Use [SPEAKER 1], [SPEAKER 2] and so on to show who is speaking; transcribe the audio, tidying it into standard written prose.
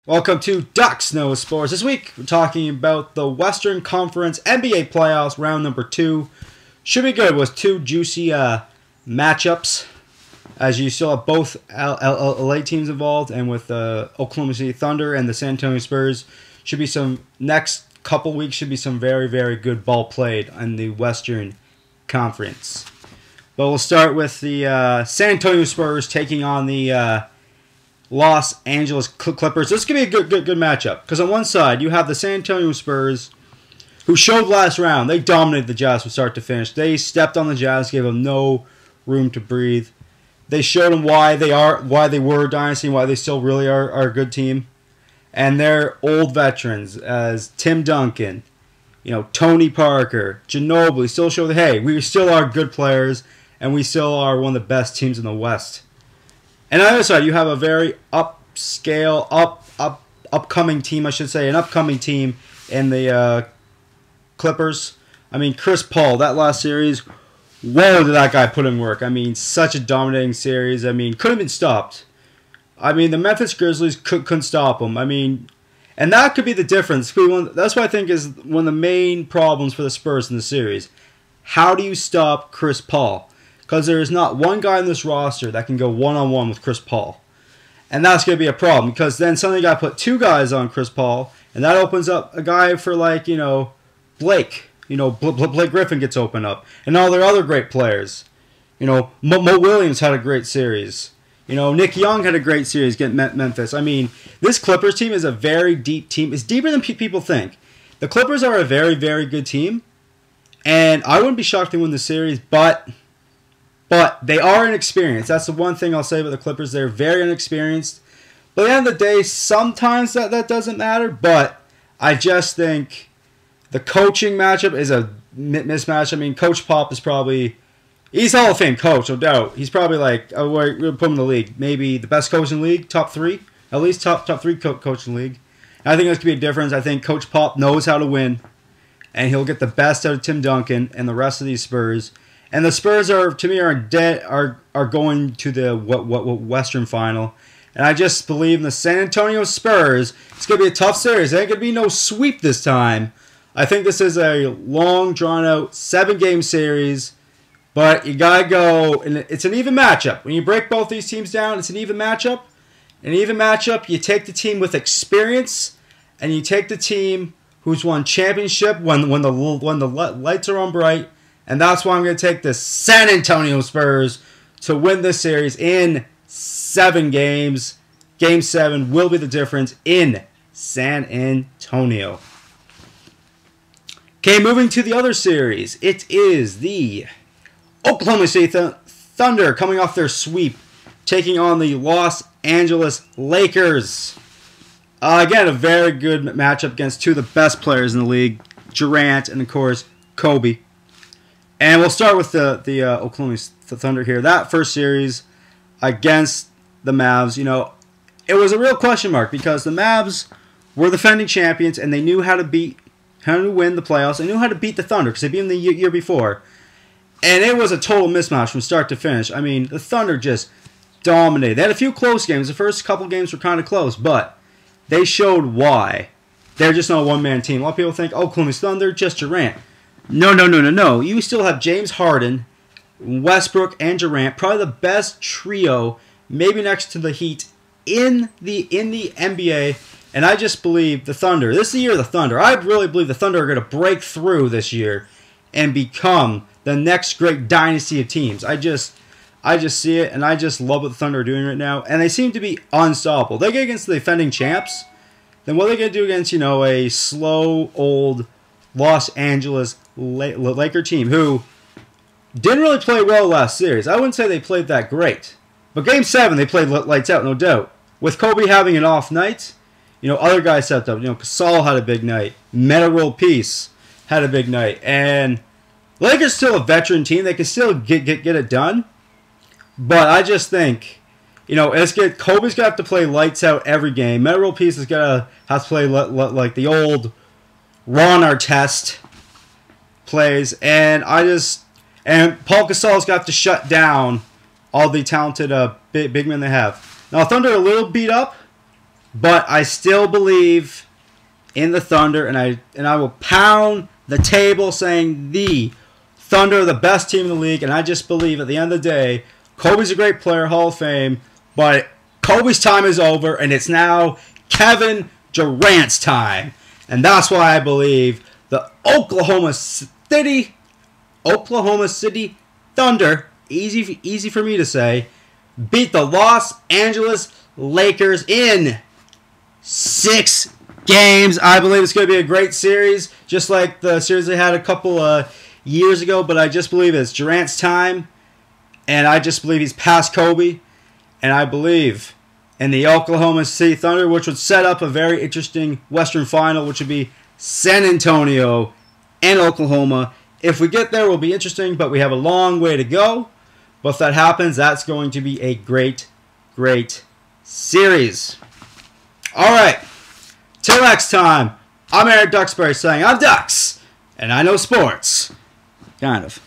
[SPEAKER 1] Welcome to Ducks Know Sports. This week we're talking about the Western Conference NBA playoffs, round number 2. Should be good with two juicy matchups, as you still have both LA teams involved, and with the Oklahoma City Thunder and the San Antonio Spurs. Should be some next couple weeks. Should be some very, very good ball played in the Western Conference. But we'll start with the San Antonio Spurs taking on the Los Angeles Clippers. This could be a good matchup, because on one side you have the San Antonio Spurs, who showed last round they dominated the Jazz from start to finish. They stepped on the Jazz, gave them no room to breathe. They showed them why they were a dynasty, why they still really are a good team. And they're old veterans as Tim Duncan, Tony Parker, Ginobili still show that, hey, we still are good players and we still are one of the best teams in the West. And on the other side, you have a very upscale, upcoming team, I should say, an upcoming team in the Clippers. I mean, Chris Paul, that last series, whoa, did that guy put in work. I mean, such a dominating series. I mean, couldn't have been stopped. I mean, the Memphis Grizzlies couldn't stop him. I mean, and that could be the difference. That's what I think is one of the main problems for the Spurs in the series. How do you stop Chris Paul? Because there is not one guy in this roster that can go one-on-one with Chris Paul. And that's going to be a problem, because then suddenly you got to put two guys on Chris Paul, and that opens up a guy for, like, Blake. Blake Griffin gets opened up. And all their other great players. Mo Williams had a great series. Nick Young had a great series getting Memphis. I mean, this Clippers team is a very deep team. It's deeper than people think. The Clippers are a very, very good team. And I wouldn't be shocked if they win the series, but they are inexperienced. That's the one thing I'll say about the Clippers. They're very inexperienced. But at the end of the day, sometimes that doesn't matter. But I just think the coaching matchup is a mismatch. I mean, Coach Pop is probably... He's Hall of Fame coach, no doubt. He's probably like... we're going to put him in the league. Maybe the best coach in the league, top 3. At least top 3 coach in the league. And I think that's going to be a difference. I think Coach Pop knows how to win. And he'll get the best out of Tim Duncan and the rest of these Spurs. And the Spurs are going to the Western Final, and I just believe in the San Antonio Spurs. It's going to be a tough series. It ain't going to be no sweep this time. I think this is a long, drawn-out 7-game series, but you gotta go, and it's an even matchup. When you break both these teams down, it's an even matchup. An even matchup, you take the team with experience, and you take the team who's won championship when the lights are on bright. And that's why I'm going to take the San Antonio Spurs to win this series in 7 games. Game 7 will be the difference in San Antonio. Okay, moving to the other series. It is the Oklahoma City Thunder coming off their sweep, taking on the Los Angeles Lakers. Again, a very good matchup against two of the best players in the league, Durant and, of course, Kobe. And we'll start with the Oklahoma Thunder here. That first series against the Mavs, it was a real question mark, because the Mavs were the defending champions and they knew how to win the playoffs. They knew how to beat the Thunder because they beat them the year before. And it was a total mismatch from start to finish. I mean, the Thunder just dominated. They had a few close games. The first couple games were kind of close, but they showed why. They're just not a one-man team. A lot of people think, Oklahoma Thunder, just Durant. No. You still have James Harden, Westbrook, and Durant, probably the best trio, maybe next to the Heat, in the NBA. And I just believe the Thunder. This is the year of the Thunder. I really believe the Thunder are going to break through this year and become the next great dynasty of teams. I just see it, and I just love what the Thunder are doing right now. And they seem to be unstoppable. They get against the defending champs, then what are they going to do against, a slow, old Los Angeles Laker team who didn't really play well last series? I wouldn't say they played that great. But Game 7, they played lights out, no doubt. With Kobe having an off night, other guys stepped up. Gasol had a big night. Meta World Peace had a big night. And the Lakers still a veteran team. They can still get it done. But I just think, Kobe's going to have to play lights out every game. Meta World Peace is going to have to play like the old Ron Artest plays, and Paul Gasol's got to shut down all the talented big men they have. Now Thunder are a little beat up, But I still believe in the Thunder, and I will pound the table saying the Thunder are the best team in the league, and I just believe at the end of the day, Kobe's a great player, Hall of Fame, but Kobe's time is over, and it's now Kevin Durant's time. And that's why I believe the Oklahoma City Thunder, easy for me to say, beat the Los Angeles Lakers in 6 games. I believe it's going to be a great series, just like the series they had a couple years ago, but I just believe it's Durant's time, and I just believe he's past Kobe, and I believe in the Oklahoma City Thunder, which would set up a very interesting Western Final, which would be San Antonio and Oklahoma. If we get there, it will be interesting, but we have a long way to go. But if that happens, that's going to be a great, great series. All right. Till next time, I'm Eric Duxbury saying I'm Dux, and I know sports. Kind of.